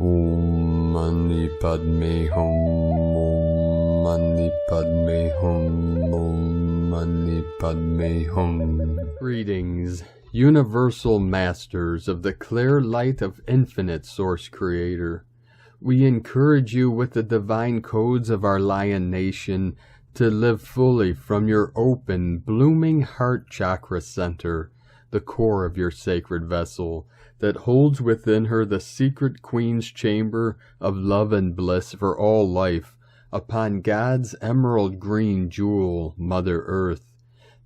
Om Mani Padme Hum. Om Mani Padme Hum. Om Mani Padme Hum. Greetings, Universal Masters of the clear light of infinite Source Creator. We encourage you with the divine codes of our Lion Nation to live fully from your open, blooming heart chakra center, the core of your sacred vessel, that holds within her the secret Queen's chamber of love and bliss for all life, upon God's emerald green jewel, Mother Earth.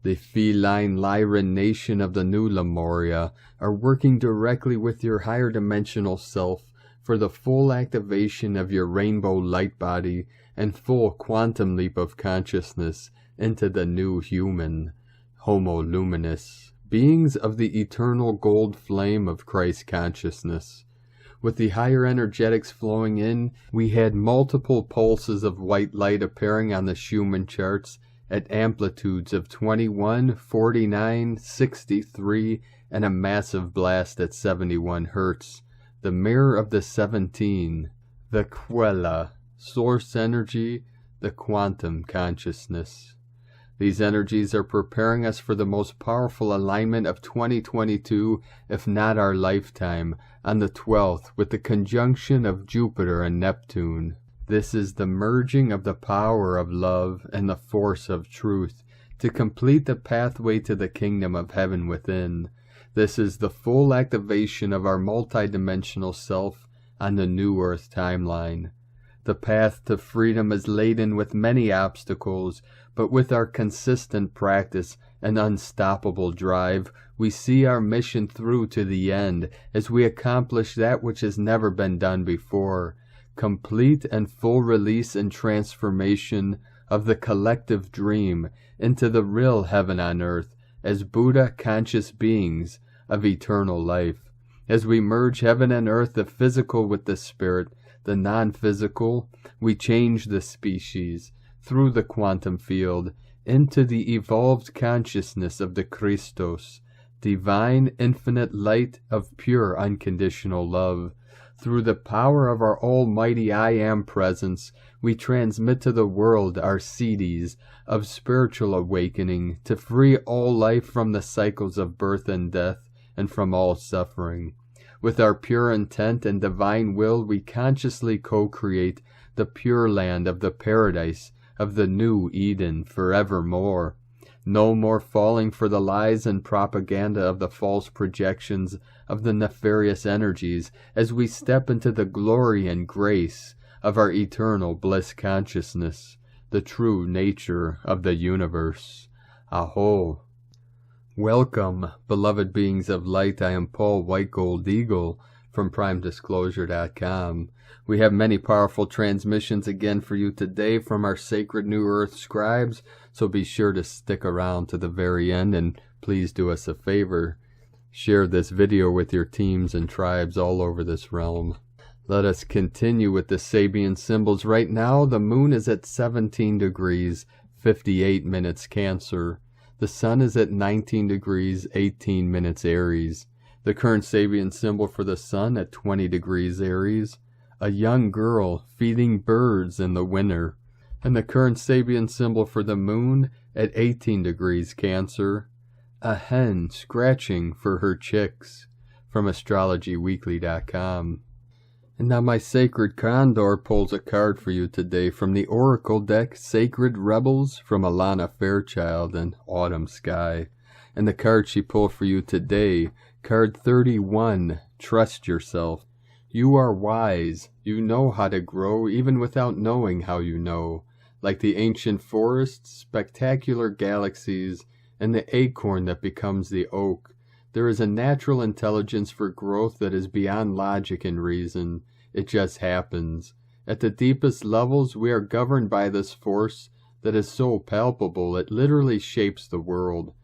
The feline Lyran nation of the New Lemuria are working directly with your higher dimensional self for the full activation of your rainbow light body and full quantum leap of consciousness into the new human, Homo Luminous, beings of the eternal gold flame of Christ consciousness. With the higher energetics flowing in, we had multiple pulses of white light appearing on the Schumann charts at amplitudes of 21, 49, 63, and a massive blast at 71 Hertz. The mirror of the 17, the Quella, source energy, the quantum consciousness. These energies are preparing us for the most powerful alignment of 2022, if not our lifetime, on the 12th with the conjunction of Jupiter and Neptune. This is the merging of the power of love and the force of truth to complete the pathway to the kingdom of heaven within. This is the full activation of our multidimensional self on the New Earth timeline. The path to freedom is laden with many obstacles, but with our consistent practice and unstoppable drive, we see our mission through to the end as we accomplish that which has never been done before. Complete and full release and transformation of the collective dream into the real heaven on earth as Buddha conscious beings of eternal life. As we merge heaven and earth, the physical with the spirit, the non-physical, we change the species through the quantum field into the evolved consciousness of the Christos, divine infinite light of pure unconditional love. Through the power of our almighty I Am presence, we transmit to the world our CDs of spiritual awakening to free all life from the cycles of birth and death and from all suffering. With our pure intent and divine will, we consciously co-create the pure land of the paradise of the new Eden forevermore. No more falling for the lies and propaganda of the false projections of the nefarious energies as we step into the glory and grace of our eternal bliss consciousness, the true nature of the universe. Aho! Welcome, beloved beings of light. I am Paul White Gold Eagle from PrimeDisclosure.com. We have many powerful transmissions again for you today from our sacred New Earth scribes, so be sure to stick around to the very end, and please do us a favor. Share this video with your teams and tribes all over this realm. Let us continue with the Sabian Symbols. Right now, the moon is at 17 degrees, 58 minutes Cancer. The sun is at 19 degrees, 18 minutes Aries. The current Sabian symbol for the sun at 20 degrees Aries. A young girl feeding birds in the winter. And the current Sabian symbol for the moon at 18 degrees Cancer. A hen scratching for her chicks. From astrologyweekly.com. And now my sacred Condor pulls a card for you today from the Oracle deck, Sacred Rebels, from Alana Fairchild and Autumn Sky. And the card she pulled for you today, card 31, Trust Yourself. You are wise. You know how to grow even without knowing how you know. Like the ancient forests, spectacular galaxies, and the acorn that becomes the oak. There is a natural intelligence for growth that is beyond logic and reason. It just happens. At the deepest levels, we are governed by this force that is so palpable it literally shapes the world.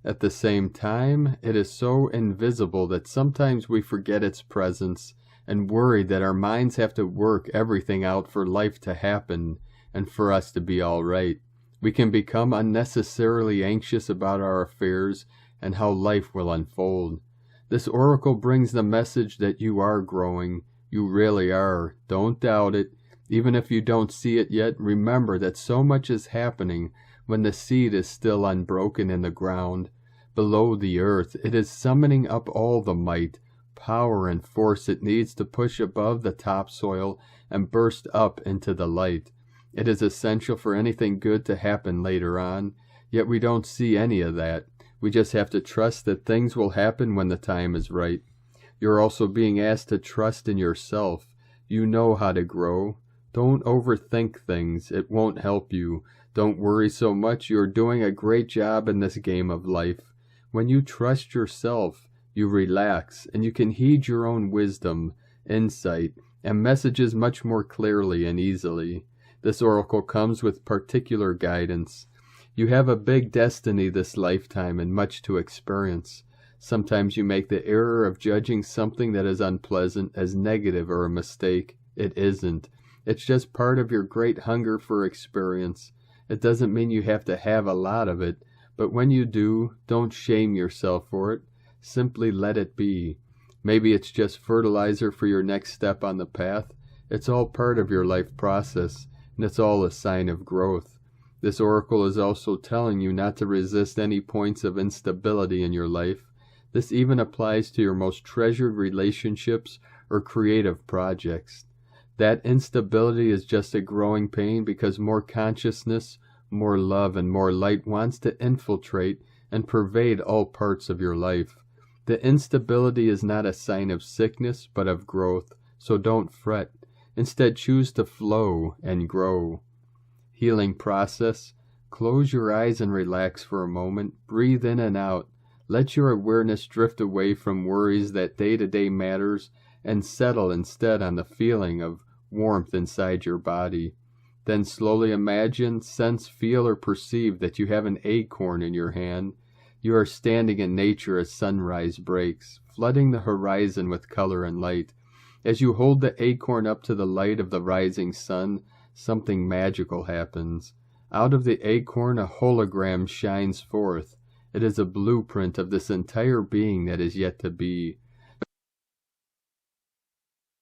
At the same time, it is so invisible that sometimes we forget its presence and worry that our minds have to work everything out for life to happen and for us to be all right. We can become unnecessarily anxious about our affairs and how life will unfold. This oracle brings the message that you are growing, You really are. Don't doubt it. Even if you don't see it yet, remember that so much is happening when the seed is still unbroken in the ground. Below the earth, it is summoning up all the might, power, and force it needs to push above the topsoil and burst up into the light. It is essential for anything good to happen later on, yet we don't see any of that. We just have to trust that things will happen when the time is right. You're also being asked to trust in yourself. You know how to grow. Don't overthink things. It won't help you. Don't worry so much. You're doing a great job in this game of life. When you trust yourself, you relax, and you can heed your own wisdom, insight, and messages much more clearly and easily. This oracle comes with particular guidance. You have a big destiny this lifetime and much to experience. Sometimes you make the error of judging something that is unpleasant as negative or a mistake. It isn't. It's just part of your great hunger for experience. It doesn't mean you have to have a lot of it, but when you do, don't shame yourself for it. Simply let it be. Maybe it's just fertilizer for your next step on the path. It's all part of your life process, and it's all a sign of growth. This oracle is also telling you not to resist any points of instability in your life. This even applies to your most treasured relationships or creative projects. That instability is just a growing pain because more consciousness, more love, and more light wants to infiltrate and pervade all parts of your life. The instability is not a sign of sickness, but of growth, so don't fret. Instead, choose to flow and grow. Healing process. Close your eyes and relax for a moment. Breathe in and out. Let your awareness drift away from worries that day-to-day matters and settle instead on the feeling of warmth inside your body. Then slowly imagine, sense, feel, or perceive that you have an acorn in your hand. You are standing in nature as sunrise breaks, flooding the horizon with color and light. As you hold the acorn up to the light of the rising sun, something magical happens. Out of the acorn a hologram shines forth. It is a blueprint of this entire being that is yet to be.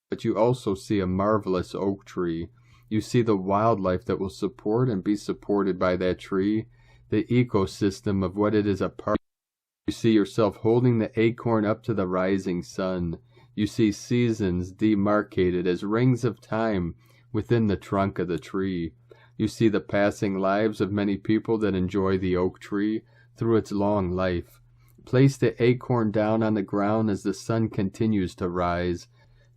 But you also see a marvelous oak tree. You see the wildlife that will support and be supported by that tree, the ecosystem of what it is a part of. You see yourself holding the acorn up to the rising sun. You see seasons demarcated as rings of time within the trunk of the tree. You see the passing lives of many people that enjoy the oak tree through its long life. Place the acorn down on the ground as the sun continues to rise.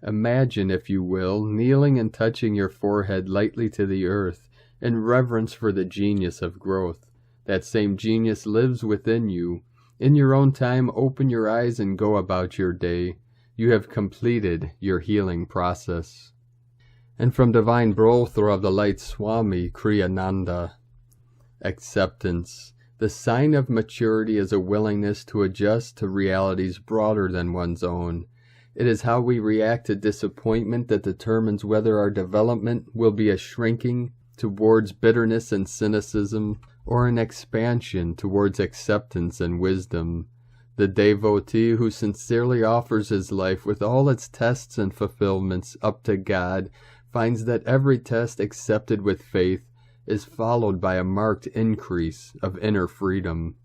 Imagine, if you will, kneeling and touching your forehead lightly to the earth in reverence for the genius of growth. That same genius lives within you. In your own time, open your eyes and go about your day. You have completed your healing process. And from Divine Brother of the Light Swami Kriyananda, acceptance. The sign of maturity is a willingness to adjust to realities broader than one's own. It is how we react to disappointment that determines whether our development will be a shrinking towards bitterness and cynicism, or an expansion towards acceptance and wisdom. The devotee who sincerely offers his life with all its tests and fulfillments up to God finds that every test accepted with faith is followed by a marked increase of inner freedom.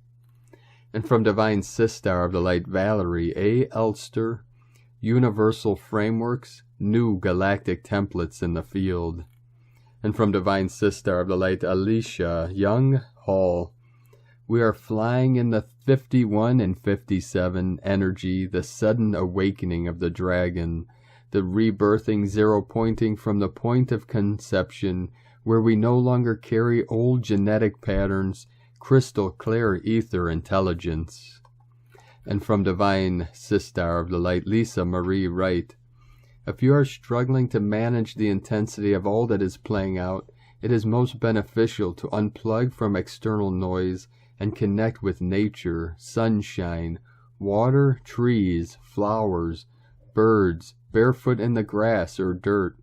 And from Divine Sister of the Light Valerie A. Elster, Universal Frameworks, New Galactic Templates in the Field. And from Divine Sister of the Light Alicia Young Hall, we are flying in the 51 and 57 energy, the sudden awakening of the dragon, the rebirthing zero pointing from the point of conception, where we no longer carry old genetic patterns, crystal clear ether intelligence. And from Divine Sister of the Light Lisa Marie Wright, if you are struggling to manage the intensity of all that is playing out, it is most beneficial to unplug from external noise and connect with nature, sunshine, water, trees, flowers, birds, barefoot in the grass or dirt.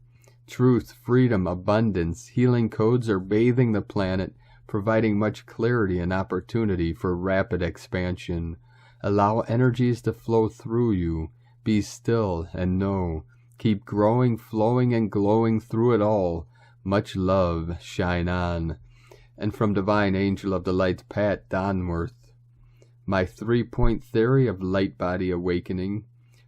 Truth, freedom, abundance, healing codes are bathing the planet, providing much clarity and opportunity for rapid expansion. Allow energies to flow through you. Be still and know. Keep growing, flowing, and glowing through it all. Much love, shine on. And from Divine Angel of the Light, Pat Donworth. My 3-point theory of light body awakening.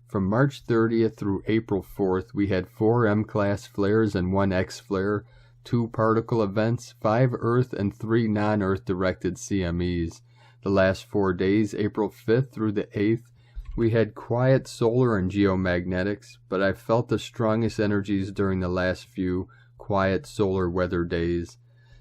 From March 30th through April 4th, we had 4 M-class flares and 1 X-flare, 2 particle events, 5 Earth and 3 non-Earth directed CMEs. The last 4 days, April 5th through the 8th, we had quiet solar and geomagnetics, but I felt the strongest energies during the last few quiet solar weather days.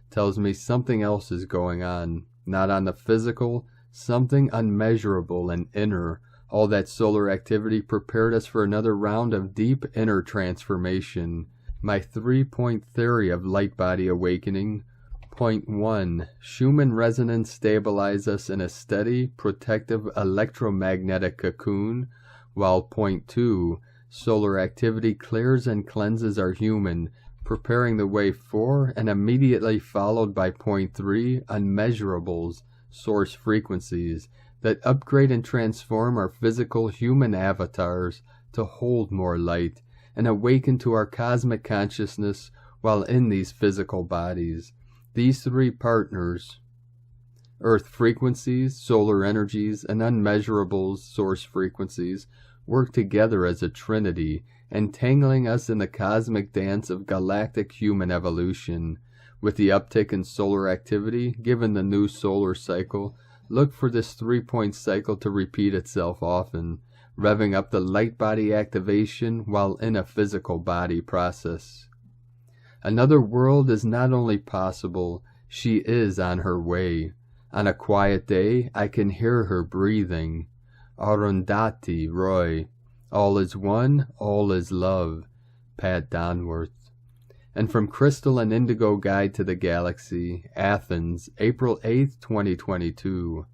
Tells me something else is going on, not on the physical, something unmeasurable and inner. All that solar activity prepared us for another round of deep inner transformation. My 3-point theory of light body awakening. Point 1. Schumann resonance stabilize us in a steady, protective electromagnetic cocoon, while point 2. Solar activity clears and cleanses our human, preparing the way for and immediately followed by point 3. Unmeasurables, source frequencies, that upgrade and transform our physical human avatars to hold more light and awaken to our cosmic consciousness while in these physical bodies. These 3 partners, Earth frequencies, solar energies, and unmeasurables, source frequencies, work together as a trinity, entangling us in the cosmic dance of galactic human evolution. With the uptick in solar activity, given the new solar cycle, look for this 3-point cycle to repeat itself often, revving up the light body activation while in a physical body process. Another world is not only possible, she is on her way. On a quiet day, I can hear her breathing. Arundhati Roy. All is one, all is love. Pat Donworth. And from Crystal and Indigo Guide to the Galaxy, Athens, April 8th, 2022.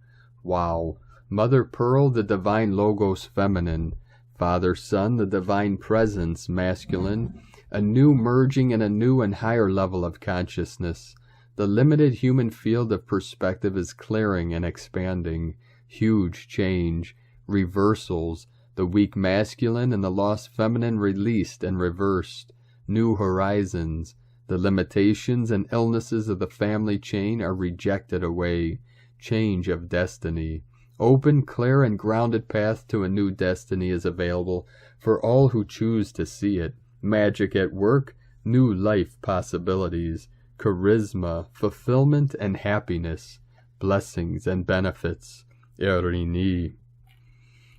Wow. Mother Pearl, the Divine Logos Feminine. Father Son, the Divine Presence Masculine. A new merging in a new and higher level of consciousness. The limited human field of perspective is clearing and expanding. Huge change. Reversals. The weak masculine and the lost feminine released and reversed. New horizons. The limitations and illnesses of the family chain are rejected away. Change of destiny. Open, clear, and grounded path to a new destiny is available for all who choose to see it. Magic at work, new life possibilities, charisma, fulfillment, and happiness, blessings and benefits. Erini.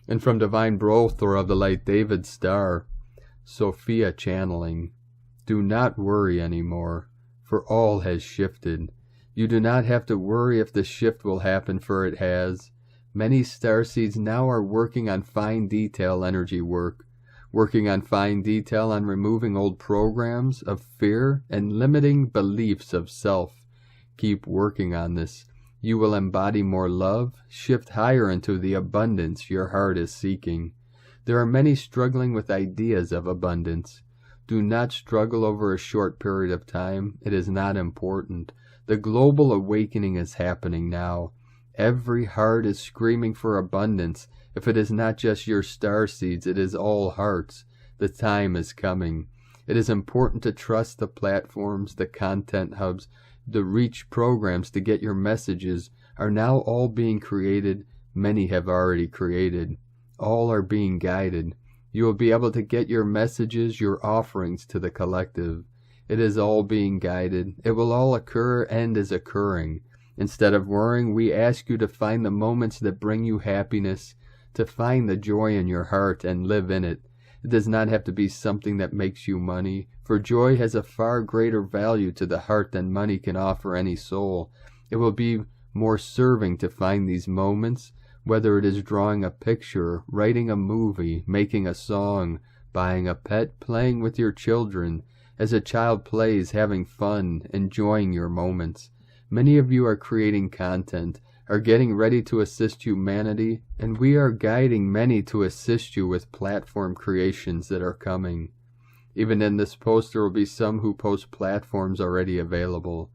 And from Divine Brothor of the Light, David Starr, Sophia channeling. Do not worry anymore, for all has shifted. You do not have to worry if the shift will happen, for it has. Many starseeds now are working on fine detail energy work, working on fine detail on removing old programs of fear and limiting beliefs of self. Keep working on this. You will embody more love, shift higher into the abundance your heart is seeking. There are many struggling with ideas of abundance. Do not struggle over a short period of time. It is not important. The global awakening is happening now. Every heart is screaming for abundance. If it is not just your starseeds, it is all hearts. The time is coming. It is important to trust the platforms, the content hubs, the reach programs to get your messages are now all being created. Many have already created. All are being guided. You will be able to get your messages, your offerings to the collective. It is all being guided. It will all occur and is occurring. Instead of worrying, we ask you to find the moments that bring you happiness, to find the joy in your heart and live in it. It does not have to be something that makes you money, for joy has a far greater value to the heart than money can offer any soul. It will be more serving to find these moments, whether it is drawing a picture, writing a movie, making a song, buying a pet, playing with your children. As a child plays, having fun, enjoying your moments. Many of you are creating content, are getting ready to assist humanity, and we are guiding many to assist you with platform creations that are coming. Even in this post, there will be some who post platforms already available.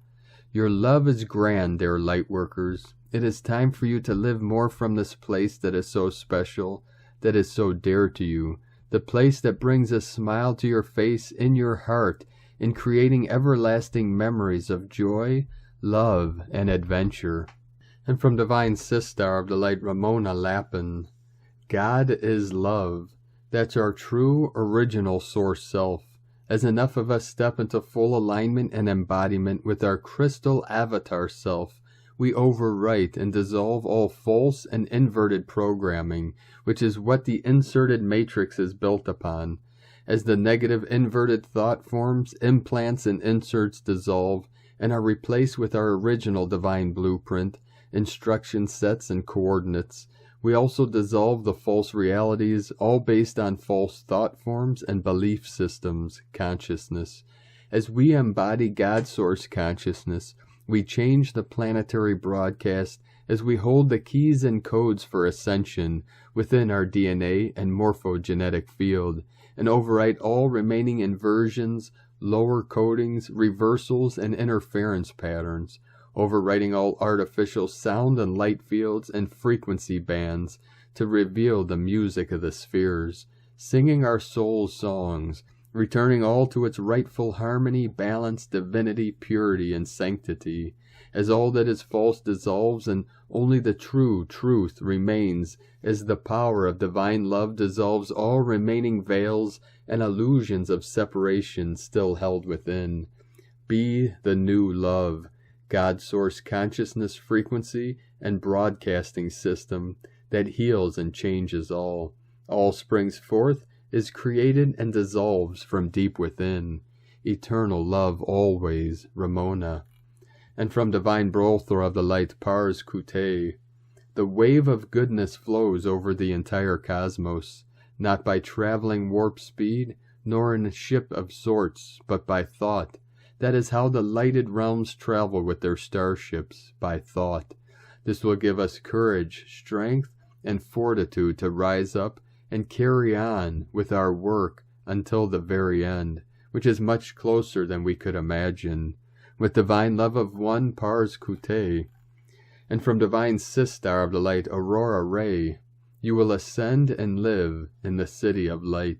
Your love is grand, dear lightworkers. It is time for you to live more from this place that is so special, that is so dear to you. the place that brings a smile to your face in your heart, in creating everlasting memories of joy, love, and adventure. And from Divine Sister of the Light, Ramona Lappin, God is love. That's our true, original source self. As enough of us step into full alignment and embodiment with our crystal avatar self, we overwrite and dissolve all false and inverted programming, which is what the inserted matrix is built upon. As the negative inverted thought forms, implants, and inserts dissolve and are replaced with our original divine blueprint, instruction sets, and coordinates, we also dissolve the false realities, all based on false thought forms and belief systems, consciousness. As we embody God Source consciousness, we change the planetary broadcast as we hold the keys and codes for ascension within our DNA and morphogenetic field, and overwrite all remaining inversions, lower codings, reversals, and interference patterns, overwriting all artificial sound and light fields and frequency bands to reveal the music of the spheres, singing our soul's songs, returning all to its rightful harmony, balance, divinity, purity, and sanctity, as all that is false dissolves and only the true truth remains, as the power of divine love dissolves all remaining veils and illusions of separation still held within. Be the new love, God Source consciousness frequency and broadcasting system that heals and changes all. All springs forth, is created and dissolves from deep within. Eternal love always, Ramona. And from Divine Bother of the Light, Pars Kute, the wave of goodness flows over the entire cosmos, not by traveling warp speed, nor in a ship of sorts, but by thought. That is how the lighted realms travel with their starships, by thought. This will give us courage, strength, and fortitude to rise up and carry on with our work until the very end, which is much closer than we could imagine, with divine love of one, Pars Kute. And from Divine Sistar of the Light, Aurora Ray, you will ascend and live in the City of Light.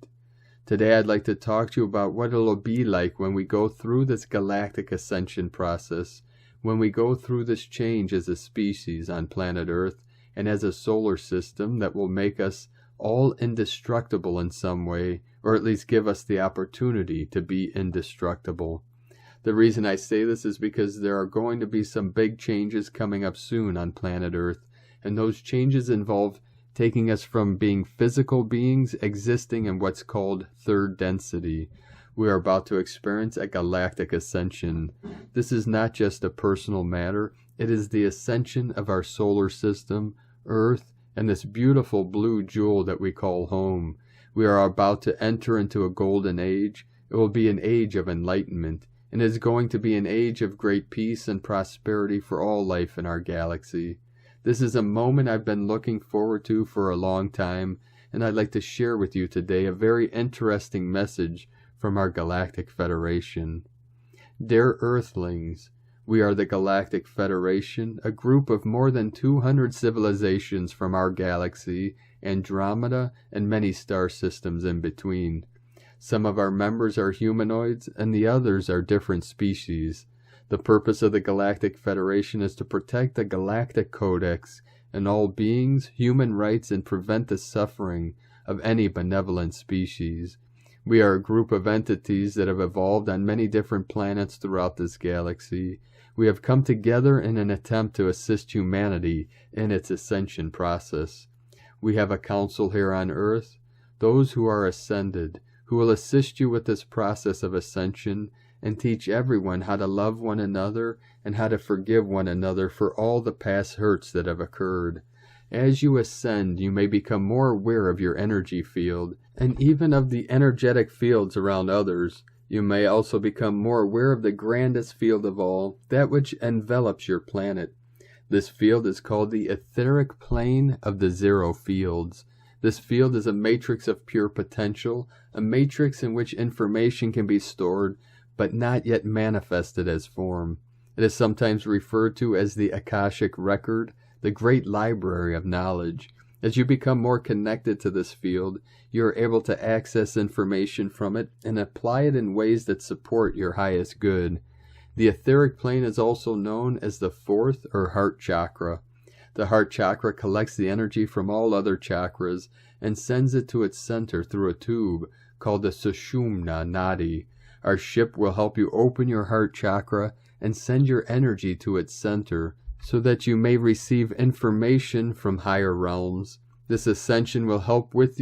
Today I'd like to talk to you about what it'll be like when we go through this galactic ascension process, when we go through this change as a species on planet Earth and as a solar system that will make us all indestructible in some way, or at least give us the opportunity to be indestructible. The reason I say this is because there are going to be some big changes coming up soon on planet Earth, and those changes involve taking us from being physical beings existing in what's called third density. We are about to experience a galactic ascension. This is not just a personal matter, it is the ascension of our solar system, Earth, and this beautiful blue jewel that we call home. We are about to enter into a golden age. It will be an age of enlightenment, and it is going to be an age of great peace and prosperity for all life in our galaxy. This is a moment I've been looking forward to for a long time, and I'd like to share with you today a very interesting message from our Galactic Federation. Dear Earthlings, we are the Galactic Federation, a group of more than 200 civilizations from our galaxy, Andromeda, and many star systems in between. Some of our members are humanoids, and the others are different species. The purpose of the Galactic Federation is to protect the Galactic Codex and all beings, human rights, and prevent the suffering of any benevolent species. We are a group of entities that have evolved on many different planets throughout this galaxy. We have come together in an attempt to assist humanity in its ascension process. We have a council here on Earth, those who are ascended, who will assist you with this process of ascension and teach everyone how to love one another and how to forgive one another for all the past hurts that have occurred. As you ascend, you may become more aware of your energy field and even of the energetic fields around others. You may also become more aware of the grandest field of all, that which envelops your planet. This field is called the etheric plane of the zero fields. This field is a matrix of pure potential, a matrix in which information can be stored, but not yet manifested as form. It is sometimes referred to as the Akashic Record, the great library of knowledge. As you become more connected to this field, you are able to access information from it and apply it in ways that support your highest good. The etheric plane is also known as the fourth or heart chakra. The heart chakra collects the energy from all other chakras and sends it to its center through a tube called the Sushumna Nadi. Our ship will help you open your heart chakra and send your energy to its center so that you may receive information from higher realms. This ascension will help with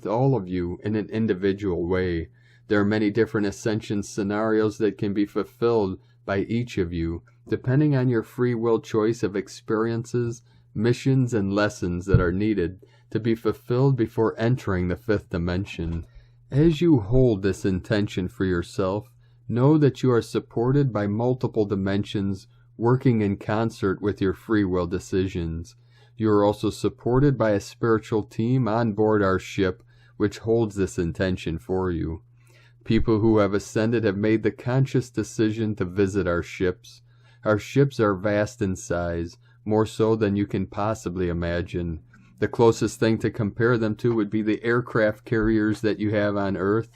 all of you, in an individual way. There are many different ascension scenarios that can be fulfilled by each of you, depending on your free will choice of experiences, missions, and lessons that are needed to be fulfilled before entering the fifth dimension. As you hold this intention for yourself, know that you are supported by multiple dimensions working in concert with your free will decisions. You are also supported by a spiritual team on board our ship which holds this intention for you. People who have ascended have made the conscious decision to visit our ships. Our ships are vast in size, more so than you can possibly imagine. The closest thing to compare them to would be the aircraft carriers that you have on Earth.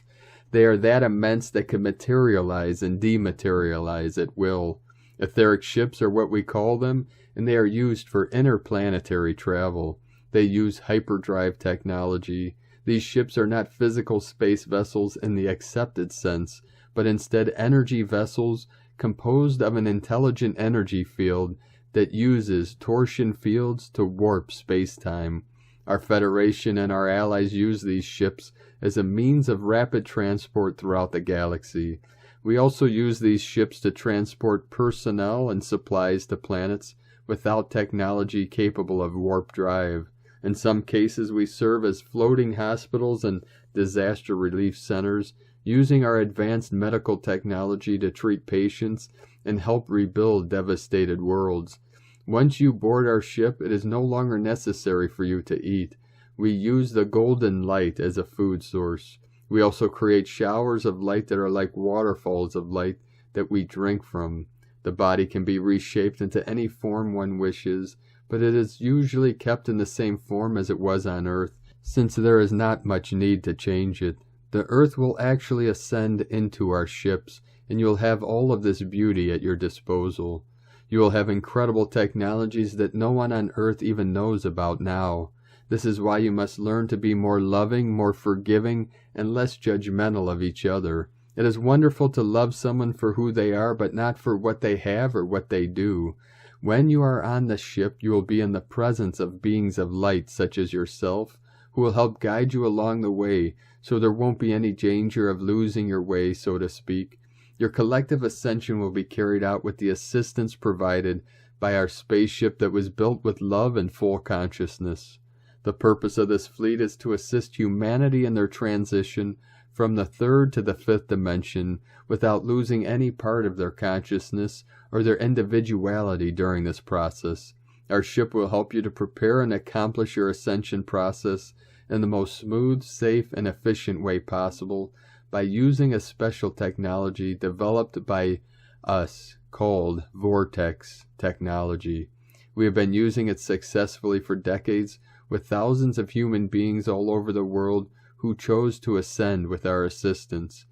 They are that immense that can materialize and dematerialize at will. Etheric ships are what we call them, and they are used for interplanetary travel. They use hyperdrive technology. These ships are not physical space vessels in the accepted sense, but instead energy vessels composed of an intelligent energy field that uses torsion fields to warp space-time. Our Federation and our allies use these ships as a means of rapid transport throughout the galaxy. We also use these ships to transport personnel and supplies to planets without technology capable of warp drive. In some cases, we serve as floating hospitals and disaster relief centers, using our advanced medical technology to treat patients and help rebuild devastated worlds. Once you board our ship, it is no longer necessary for you to eat. We use the golden light as a food source. We also create showers of light that are like waterfalls of light that we drink from. The body can be reshaped into any form one wishes, but it is usually kept in the same form as it was on Earth, since there is not much need to change it. The Earth will actually ascend into our ships, and you will have all of this beauty at your disposal. You will have incredible technologies that no one on Earth even knows about now. This is why you must learn to be more loving, more forgiving, and less judgmental of each other. It is wonderful to love someone for who they are, but not for what they have or what they do. When you are on the ship, you will be in the presence of beings of light such as yourself, who will help guide you along the way, so there won't be any danger of losing your way, so to speak. Your collective ascension will be carried out with the assistance provided by our spaceship that was built with love and full consciousness. The purpose of this fleet is to assist humanity in their transition from the third to the fifth dimension without losing any part of their consciousness or their individuality during this process. Our ship will help you to prepare and accomplish your ascension process in the most smooth, safe, and efficient way possible by using a special technology developed by us called Vortex technology. We have been using it successfully for decades with thousands of human beings all over the world who chose to ascend with our assistance.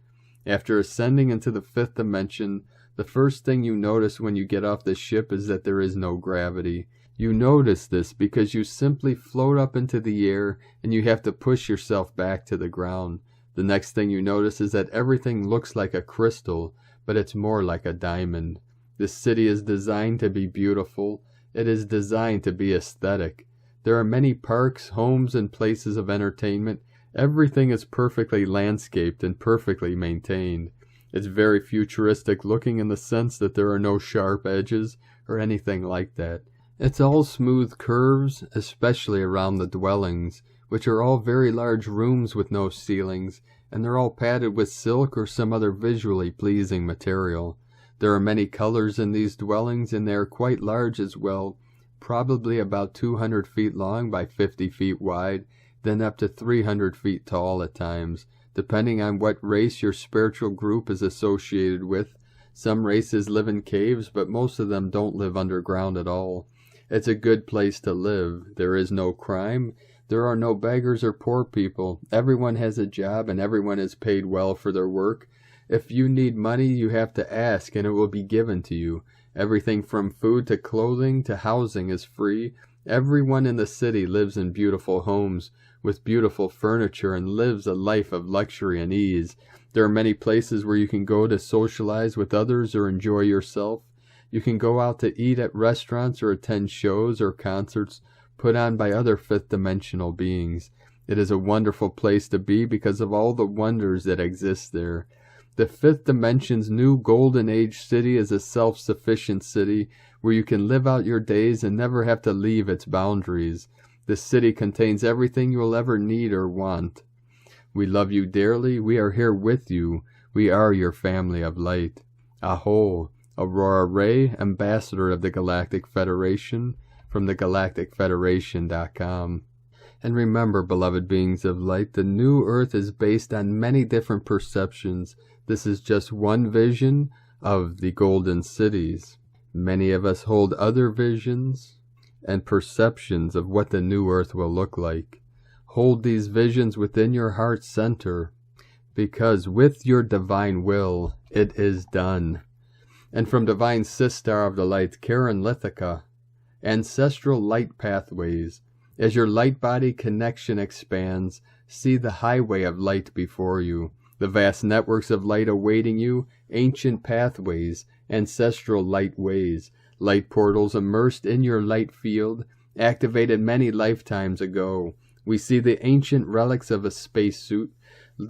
After ascending into the fifth dimension, the first thing you notice when you get off the ship is that there is no gravity. You notice this because you simply float up into the air and you have to push yourself back to the ground. The next thing you notice is that everything looks like a crystal, but it's more like a diamond. This city is designed to be beautiful. It is designed to be aesthetic. There are many parks, homes, and places of entertainment. Everything is perfectly landscaped and perfectly maintained. It's very futuristic looking in the sense that there are no sharp edges or anything like that. It's all smooth curves, especially around the dwellings, which are all very large rooms with no ceilings, and they're all padded with silk or some other visually pleasing material. There are many colors in these dwellings, and they are quite large as well, probably about 200 feet long by 50 feet wide, then up to 300 feet tall at times, depending on what race your spiritual group is associated with. Some races live in caves, but most of them don't live underground at all. It's a good place to live. There is no crime. There are no beggars or poor people. Everyone has a job and everyone is paid well for their work. If you need money, you have to ask and it will be given to you. Everything from food to clothing to housing is free. Everyone in the city lives in beautiful homes with beautiful furniture and lives a life of luxury and ease. There are many places where you can go to socialize with others or enjoy yourself. You can go out to eat at restaurants or attend shows or concerts put on by other fifth-dimensional beings. It is a wonderful place to be because of all the wonders that exist there. The fifth dimension's new golden age city is a self-sufficient city where you can live out your days and never have to leave its boundaries. This city contains everything you will ever need or want. We love you dearly. We are here with you. We are your family of light. Aho, Aurora Ray, Ambassador of the Galactic Federation, from the galacticfederation.com. And remember, beloved beings of light, the new Earth is based on many different perceptions. This is just one vision of the golden cities. Many of us hold other visions and perceptions of what the new Earth will look like. Hold these visions within your heart center, because with your divine will, it is done. And from Divine Sistar of the Light, Karen Lithica, Ancestral Light Pathways. As your light body connection expands, see the highway of light before you, the vast networks of light awaiting you, ancient pathways, ancestral light ways, light portals immersed in your light field, activated many lifetimes ago. We see the ancient relics of a spacesuit,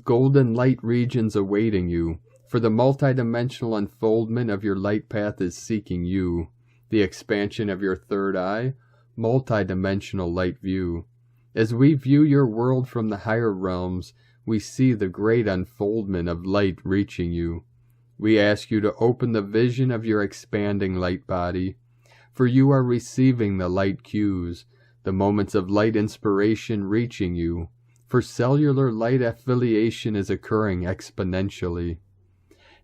golden light regions awaiting you, for the multidimensional unfoldment of your light path is seeking you. The expansion of your third eye, multidimensional light view. As we view your world from the higher realms, we see the great unfoldment of light reaching you. We ask you to open the vision of your expanding light body, for you are receiving the light cues, the moments of light inspiration reaching you, for cellular light affiliation is occurring exponentially.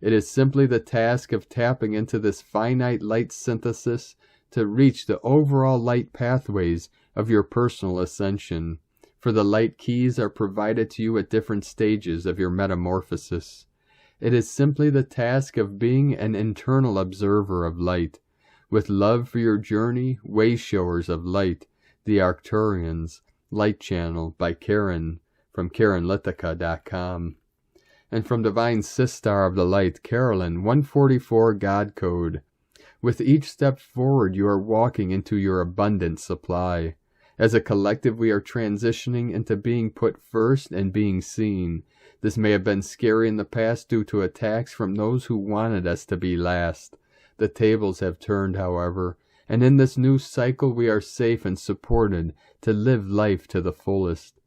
It is simply the task of tapping into this finite light synthesis to reach the overall light pathways of your personal ascension, for the light keys are provided to you at different stages of your metamorphosis. It is simply the task of being an internal observer of light. With love for your journey, Wayshowers of Light, the Arcturians, Light Channel by Karen, from KarenLithica.com. And from Divine Sistar of the Light, Carolyn, 144 God Code. With each step forward, you are walking into your abundant supply. As a collective, we are transitioning into being put first and being seen. This may have been scary in the past due to attacks from those who wanted us to be last. The tables have turned, however, and in this new cycle we are safe and supported to live life to the fullest.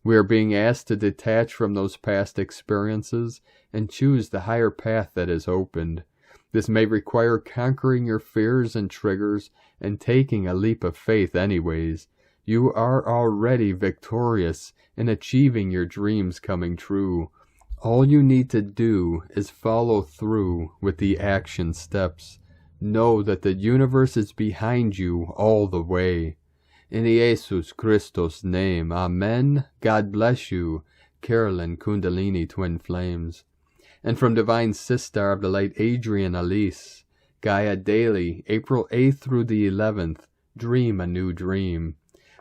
We are being asked to detach from those past experiences and choose the higher path that is opened. This may require conquering your fears and triggers and taking a leap of faith anyways. You are already victorious in achieving your dreams coming true. All you need to do is follow through with the action steps. Know that the universe is behind you all the way. In Jesus Christos' name, Amen. God bless you. Carolyn Kundalini Twin Flames. And from Divine Sistar of the Light, Adrian Alice, Gaia Daily, April 8th through the 11th, Dream a New Dream.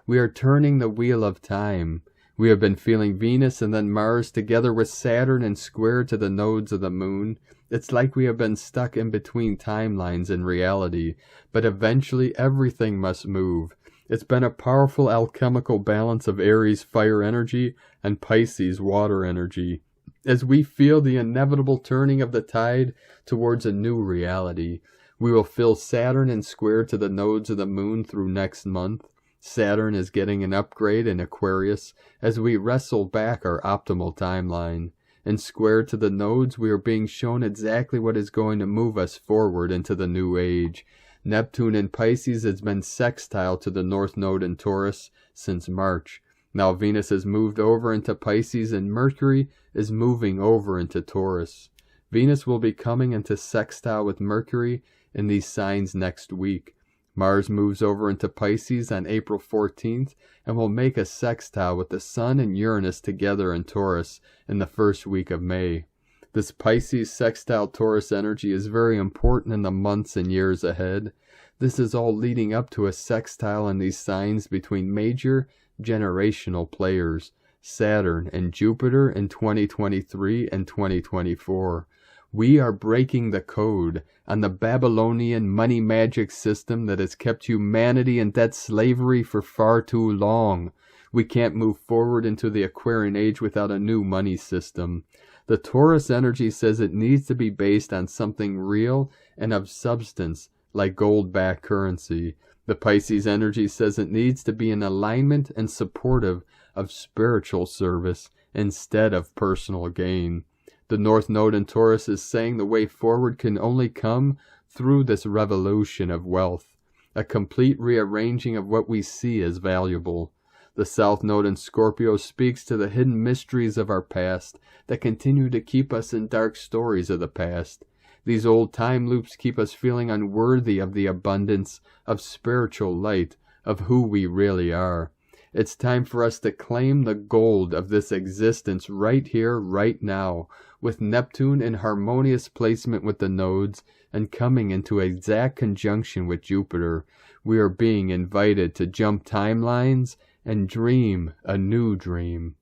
We are turning the wheel of time. We have been feeling Venus and then Mars together with Saturn and square to the nodes of the moon. It's like we have been stuck in between timelines and reality, but eventually everything must move. It's been a powerful alchemical balance of Aries fire energy and Pisces water energy. As we feel the inevitable turning of the tide towards a new reality, we will feel Saturn and square to the nodes of the moon through next month. Saturn is getting an upgrade in Aquarius as we wrestle back our optimal timeline. And square to the nodes, we are being shown exactly what is going to move us forward into the new age. Neptune in Pisces has been sextile to the North Node in Taurus since March. Now Venus has moved over into Pisces and Mercury is moving over into Taurus. Venus will be coming into sextile with Mercury in these signs next week. Mars moves over into Pisces on April 14th and will make a sextile with the Sun and Uranus together in Taurus in the first week of May. This Pisces sextile Taurus energy is very important in the months and years ahead. This is all leading up to a sextile in these signs between major generational players, Saturn and Jupiter in 2023 and 2024. We are breaking the code on the Babylonian money magic system that has kept humanity in debt slavery for far too long. We can't move forward into the Aquarian age without a new money system. The Taurus energy says it needs to be based on something real and of substance, like gold-backed currency. The Pisces energy says it needs to be in alignment and supportive of spiritual service instead of personal gain. The North Node in Taurus is saying the way forward can only come through this revolution of wealth, a complete rearranging of what we see as valuable. The South Node in Scorpio speaks to the hidden mysteries of our past that continue to keep us in dark stories of the past. These old time loops keep us feeling unworthy of the abundance of spiritual light of who we really are. It's time for us to claim the gold of this existence right here, right now, with Neptune in harmonious placement with the nodes and coming into exact conjunction with Jupiter. We are being invited to jump timelines and dream a new dream.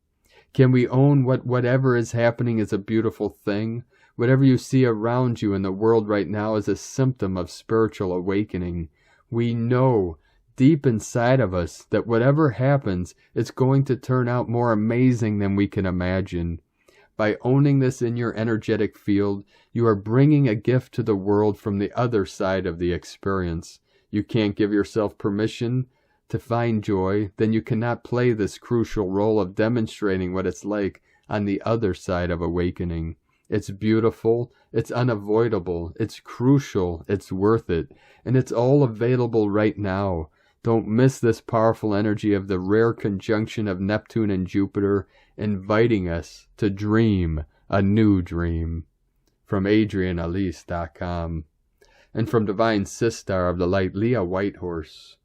Can we own whatever is happening is a beautiful thing? Whatever you see around you in the world right now is a symptom of spiritual awakening. We know deep inside of us that whatever happens, it's going to turn out more amazing than we can imagine. By owning this in your energetic field, you are bringing a gift to the world from the other side of the experience. You can't give yourself permission to find joy, then you cannot play this crucial role of demonstrating what it's like on the other side of awakening. It's beautiful, it's unavoidable, it's crucial, it's worth it, and it's all available right now. Don't miss this powerful energy of the rare conjunction of Neptune and Jupiter, inviting us to dream a new dream. From AdrianAlyce.com. And from Divine Sistar of the Light, Leah Whitehorse.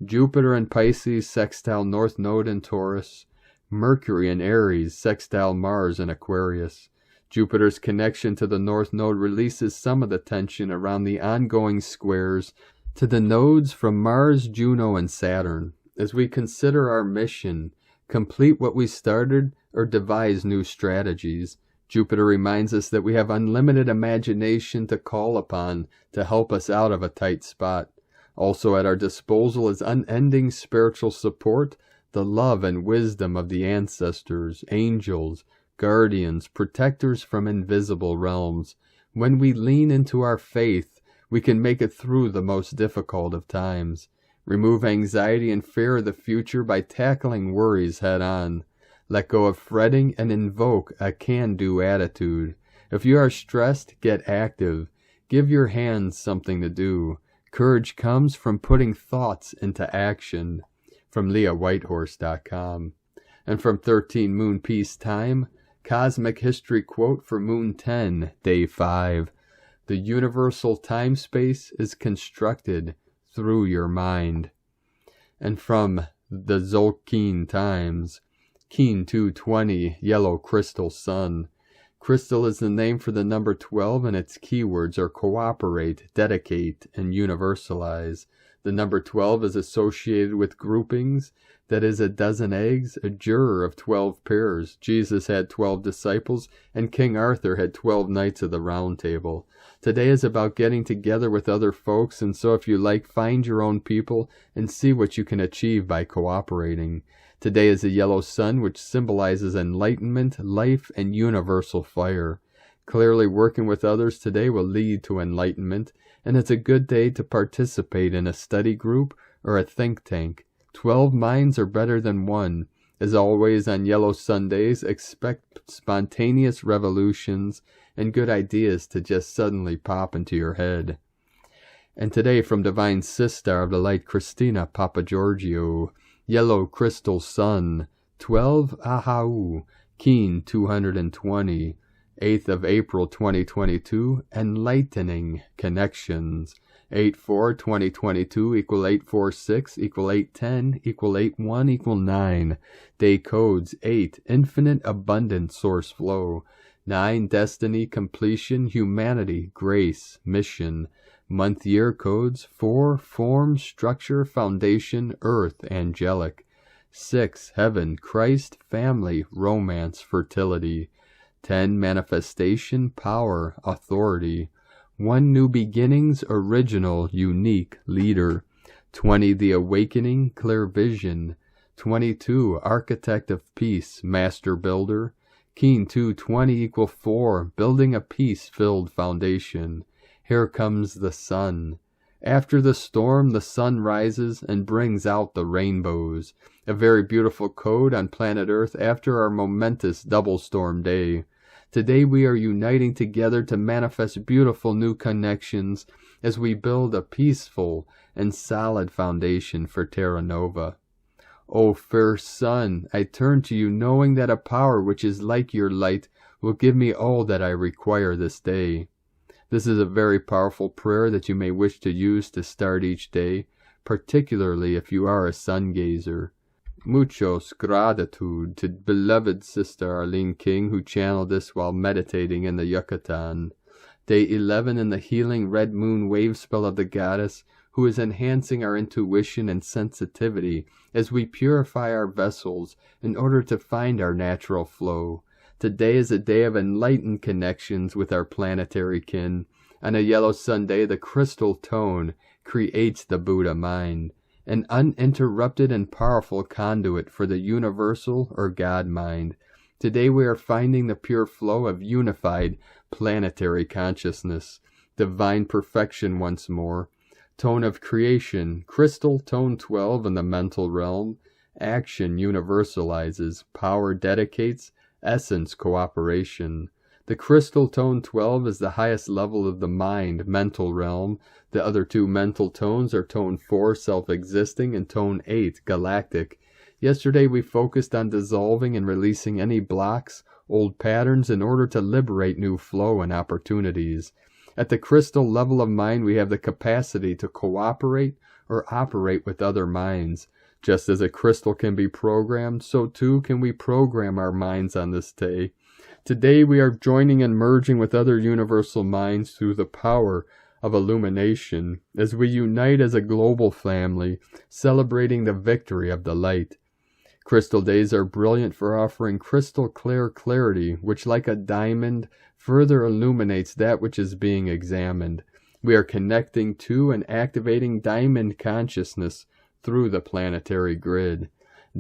Jupiter in Pisces, sextile North Node in Taurus. Mercury in Aries, sextile Mars in Aquarius. Jupiter's connection to the North Node releases some of the tension around the ongoing squares to the nodes from Mars, Juno, and Saturn. As we consider our mission, complete what we started, or devise new strategies, Jupiter reminds us that we have unlimited imagination to call upon to help us out of a tight spot. Also at our disposal is unending spiritual support, the love and wisdom of the ancestors, angels, guardians, protectors from invisible realms. When we lean into our faith, we can make it through the most difficult of times. Remove anxiety and fear of the future by tackling worries head on. Let go of fretting and invoke a can-do attitude. If you are stressed, get active. Give your hands something to do. Courage comes from putting thoughts into action. From LeahWhitehorse.com. And from 13 Moon Peace Time, Cosmic History Quote for Moon 10, Day 5. The universal time-space is constructed through your mind. And from the Zolkeen Times, Keen 220, Yellow Crystal Sun. Crystal is the name for the number 12, and its keywords are cooperate, dedicate, and universalize. The number 12 is associated with groupings, that is, a dozen eggs, a juror of 12 pairs. Jesus had 12 disciples, and King Arthur had 12 knights of the Round Table. Today is about getting together with other folks, and so if you like, find your own people and see what you can achieve by cooperating. Today is a yellow sun, which symbolizes enlightenment, life, and universal fire. Clearly, working with others today will lead to enlightenment, and it's a good day to participate in a study group or a think tank. 12 minds are better than one. As always on Yellow Sundays, expect spontaneous revolutions and good ideas to just suddenly pop into your head. And today from Divine Sistar of the Light, Christina Papagiorgio, Yellow Crystal Sun, 12 Ahau, Keen 220, 8th of April 2022, Enlightening Connections. 8-4-2022 equal 846 equal 810 equal 81 equal 9. Day codes 8 infinite abundant source flow. 9 destiny completion humanity grace mission. Month year codes 4 form structure foundation earth angelic. 6 heaven Christ family romance fertility. 10 manifestation power authority. 1 new beginnings original unique leader. 20 the awakening clear vision. 22 architect of peace master builder. Keen 220 equal 4 building a peace filled foundation. Here comes the sun. After the storm the sun rises and brings out the rainbows. A very beautiful code on planet Earth after our momentous double storm day. Today we are uniting together to manifest beautiful new connections as we build a peaceful and solid foundation for Terra Nova. O fair sun, I turn to you knowing that a power which is like your light will give me all that I require this day. This is a very powerful prayer that you may wish to use to start each day, particularly if you are a sun gazer. Muchos gratitude to beloved Sister Arlene King who channeled this while meditating in the Yucatan. Day 11 in the healing red moon wave spell of the goddess who is enhancing our intuition and sensitivity as we purify our vessels in order to find our natural flow. Today is a day of enlightened connections with our planetary kin. On a yellow Sunday, the crystal tone creates the Buddha mind, an uninterrupted and powerful conduit for the universal or God mind. Today we are finding the pure flow of unified planetary consciousness, divine perfection once more. Tone of creation, crystal tone 12 in the mental realm. Action universalizes, power dedicates, essence cooperation. The crystal tone 12 is the highest level of the mind, mental realm. The other two mental tones are tone 4, self-existing, and tone 8, galactic. Yesterday we focused on dissolving and releasing any blocks, old patterns in order to liberate new flow and opportunities. At the crystal level of mind we have the capacity to cooperate or operate with other minds. Just as a crystal can be programmed, so too can we program our minds on this day. Today we are joining and merging with other universal minds through the power of illumination as we unite as a global family, celebrating the victory of the light. Crystal days are brilliant for offering crystal clear clarity, which like a diamond further illuminates that which is being examined. We are connecting to and activating diamond consciousness through the planetary grid.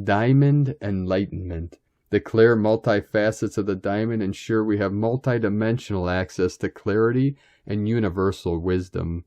Diamond enlightenment. The clear multifacets of the diamond ensure we have multidimensional access to clarity and universal wisdom.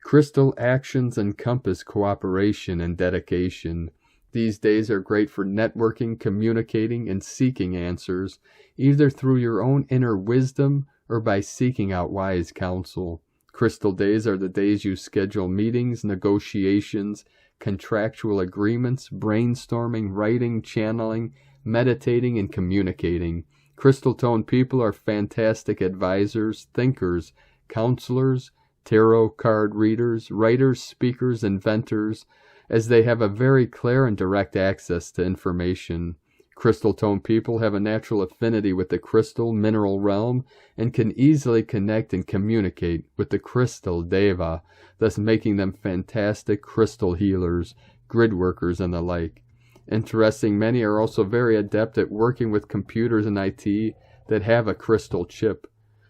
Crystal actions encompass cooperation and dedication. These days are great for networking, communicating, and seeking answers, either through your own inner wisdom or by seeking out wise counsel. Crystal days are the days you schedule meetings, negotiations, contractual agreements, brainstorming, writing, channeling, meditating, and communicating. Crystal tone people are fantastic advisors, thinkers, counselors, tarot card readers, writers, speakers, inventors, as they have a very clear and direct access to information. Crystal tone people have a natural affinity with the crystal mineral realm and can easily connect and communicate with the crystal deva, thus making them fantastic crystal healers, grid workers, and the like. Interesting, many are also very adept at working with computers and IT that have a crystal chip.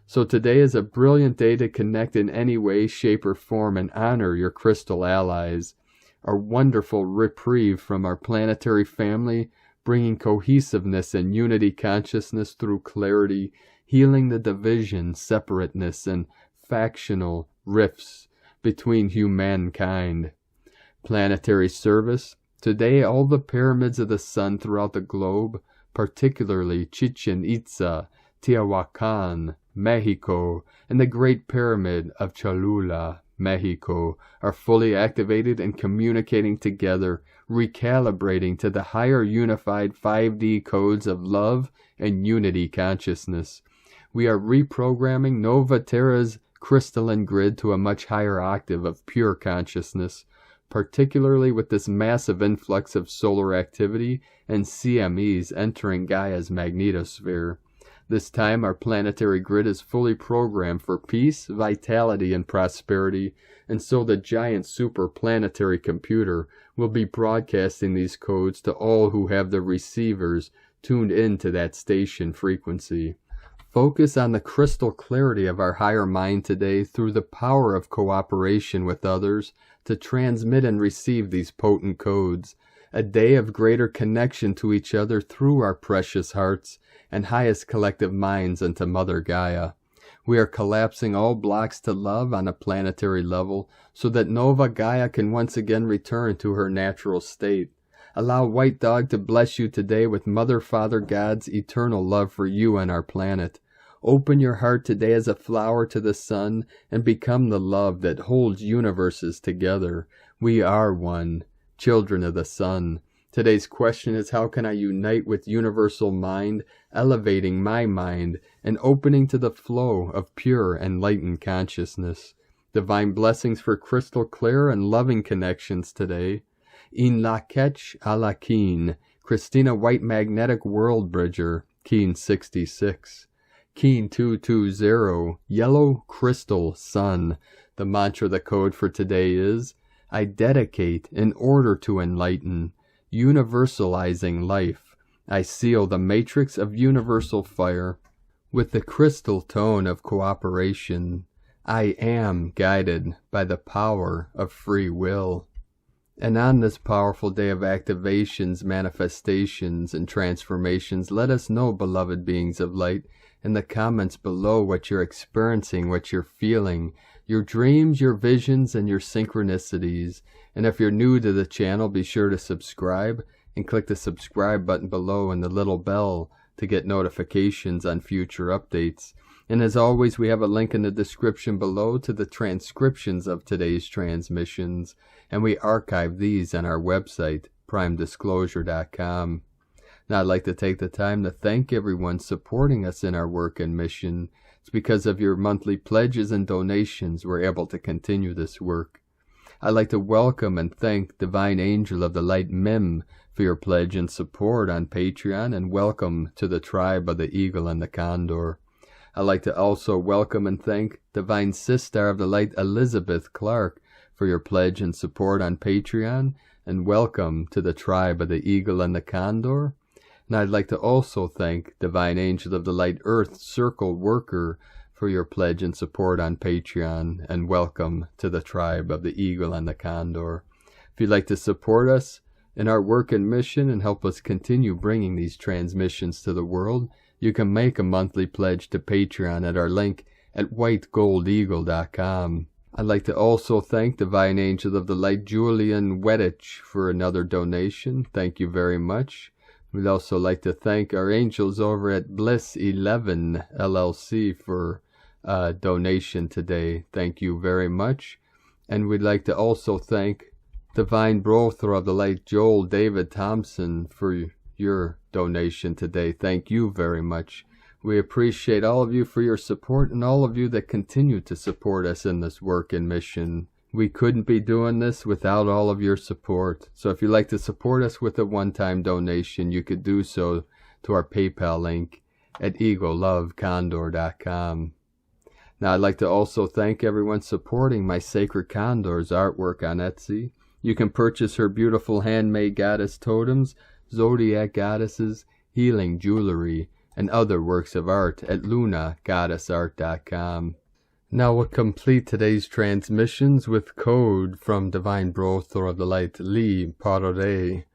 So today is a brilliant day to connect in any way, shape, or form and honor your crystal allies. Our wonderful reprieve from our planetary family, bringing cohesiveness and unity consciousness through clarity, healing the division, separateness, and factional rifts between humankind. Planetary service. Today all the pyramids of the sun throughout the globe, particularly Chichen Itza, Teotihuacan, Mexico, and the Great Pyramid of Cholula, Mexico, are fully activated and communicating together, recalibrating to the higher unified 5D codes of love and unity consciousness. We are reprogramming Nova Terra's crystalline grid to a much higher octave of pure consciousness, particularly with this massive influx of solar activity and CMEs entering Gaia's magnetosphere. This time our planetary grid is fully programmed for peace, vitality, and prosperity, and so the giant superplanetary computer will be broadcasting these codes to all who have the receivers tuned into that station frequency. Focus on the crystal clarity of our higher mind today through the power of cooperation with others to transmit and receive these potent codes. A day of greater connection to each other through our precious hearts and highest collective minds into Mother Gaia. We are collapsing all blocks to love on a planetary level so that Nova Gaia can once again return to her natural state. Allow White Dog to bless you today with Mother Father God's eternal love for you and our planet. Open your heart today as a flower to the sun and become the love that holds universes together. We are one, children of the sun. Today's question is, how can I unite with universal mind, elevating my mind and opening to the flow of pure enlightened consciousness? Divine blessings for crystal clear and loving connections today. In la ketch a la keen, Christina White Magnetic World Bridger, Keen 66. Keen 220, Yellow Crystal Sun. The mantra, the code for today is, I dedicate in order to enlighten, universalizing life. I seal the matrix of universal fire with the crystal tone of cooperation. I am guided by the power of free will. And on this powerful day of activations, manifestations, and transformations, let us know, beloved beings of light, in the comments below what you're experiencing, what you're feeling, your dreams, your visions, and your synchronicities. And if you're new to the channel, be sure to subscribe and click the subscribe button below and the little bell to get notifications on future updates. And as always, we have a link in the description below to the transcriptions of today's transmissions, and we archive these on our website, primedisclosure.com. Now, I'd like to take the time to thank everyone supporting us in our work and mission. It's because of your monthly pledges and donations we're able to continue this work. I'd like to welcome and thank Divine Angel of the Light Mim for your pledge and support on Patreon, and welcome to the tribe of the Eagle and the Condor. I'd like to also welcome and thank Divine Sister of the Light Elizabeth Clark for your pledge and support on Patreon, and welcome to the tribe of the Eagle and the Condor. And I'd like to also thank Divine Angel of the Light Earthscircleworker for your pledge and support on Patreon, and welcome to the tribe of the Eagle and the Condor. If you'd like to support us in our work and mission and help us continue bringing these transmissions to the world, you can make a monthly pledge to Patreon at our link at whitegoldeagle.com. I'd like to also thank Divine Angel of the Light Julian Weddich for another donation. Thank you very much. We'd also like to thank our angels over at Bliss 11 LLC for a donation today. Thank you very much. And we'd like to also thank Divine Brother of the Light Joel David Thompson for your donation today. Thank you very much. We appreciate all of you for your support, and all of you that continue to support us in this work and mission. We couldn't be doing this without all of your support. So if you'd like to support us with a one-time donation, you could do so to our PayPal link at eaglelovecondor.com. Now, I'd like to also thank everyone supporting my Sacred Condor's artwork on Etsy. You can purchase her beautiful handmade goddess totems, zodiac goddesses, healing jewelry, and other works of art at lunagoddessart.com. Now we'll complete today's transmissions with code from Divine Brother of the Light Lee Prairie.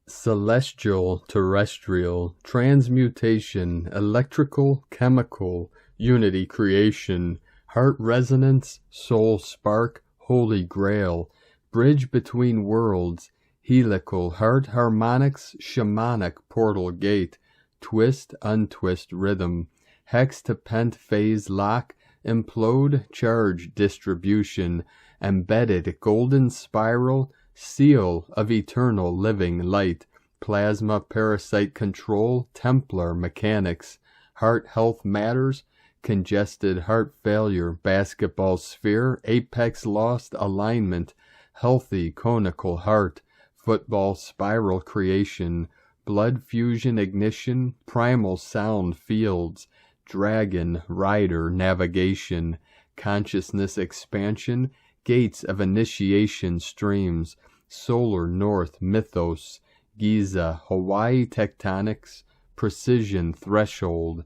Celestial, terrestrial, transmutation, electrical, chemical, unity creation, heart resonance, soul spark, holy grail, bridge between worlds, helical, heart harmonics, shamanic portal gate, twist, untwist rhythm, hex to pent phase lock, implode, charge distribution, embedded golden spiral, seal of eternal living light, plasma parasite control, Templar mechanics, heart health matters, congested heart failure, basketball sphere, apex lost alignment, healthy conical heart, football spiral creation, blood fusion ignition, primal sound fields, dragon rider navigation, consciousness expansion, gates of initiation streams, solar north mythos, Giza, Hawaii tectonics, precision threshold,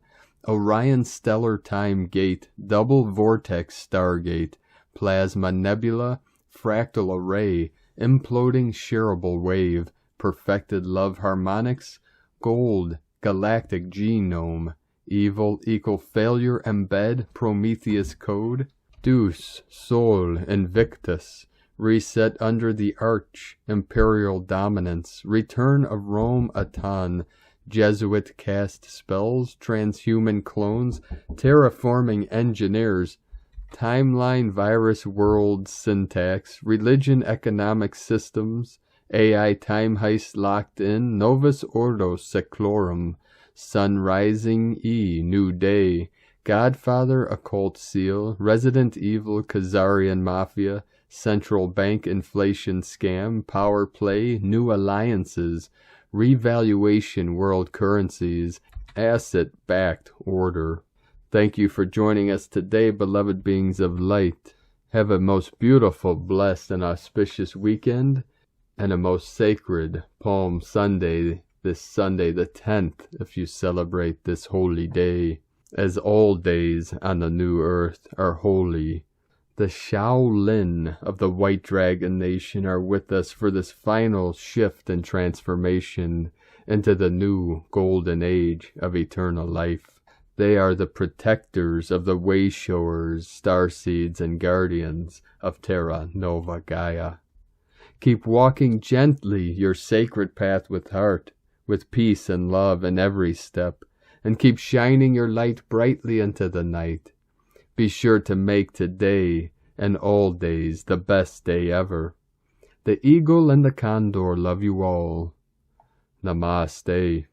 Orion stellar time gate, double vortex stargate, plasma nebula, fractal array, imploding shareable wave, perfected love harmonics, gold, galactic genome, evil equal failure embed, Prometheus code, Deus, Sol, Invictus, reset under the arch, imperial dominance, return of Rome Aton, Jesuit cast spells, transhuman clones, terraforming engineers, timeline virus world syntax, religion economic systems, AI time heist locked in, Novus Ordo Seclorum, sun rising new day, Godfather occult seal, Resident Evil Khazarian mafia, central bank inflation scam, power play, new alliances, revaluation world currencies, asset-backed order. Thank you for joining us today, beloved beings of light. Have a most beautiful, blessed, and auspicious weekend, and a most sacred Palm Sunday, this Sunday the 10th, if you celebrate this holy day, as all days on the new earth are holy. The Shaolin of the White Dragon Nation are with us for this final shift and transformation into the new golden age of eternal life. They are the protectors of the way-showers, starseeds, and guardians of Terra Nova Gaia. Keep walking gently your sacred path with heart, with peace and love in every step, and keep shining your light brightly into the night. Be sure to make today and all days the best day ever. The eagle and the condor love you all. Namaste.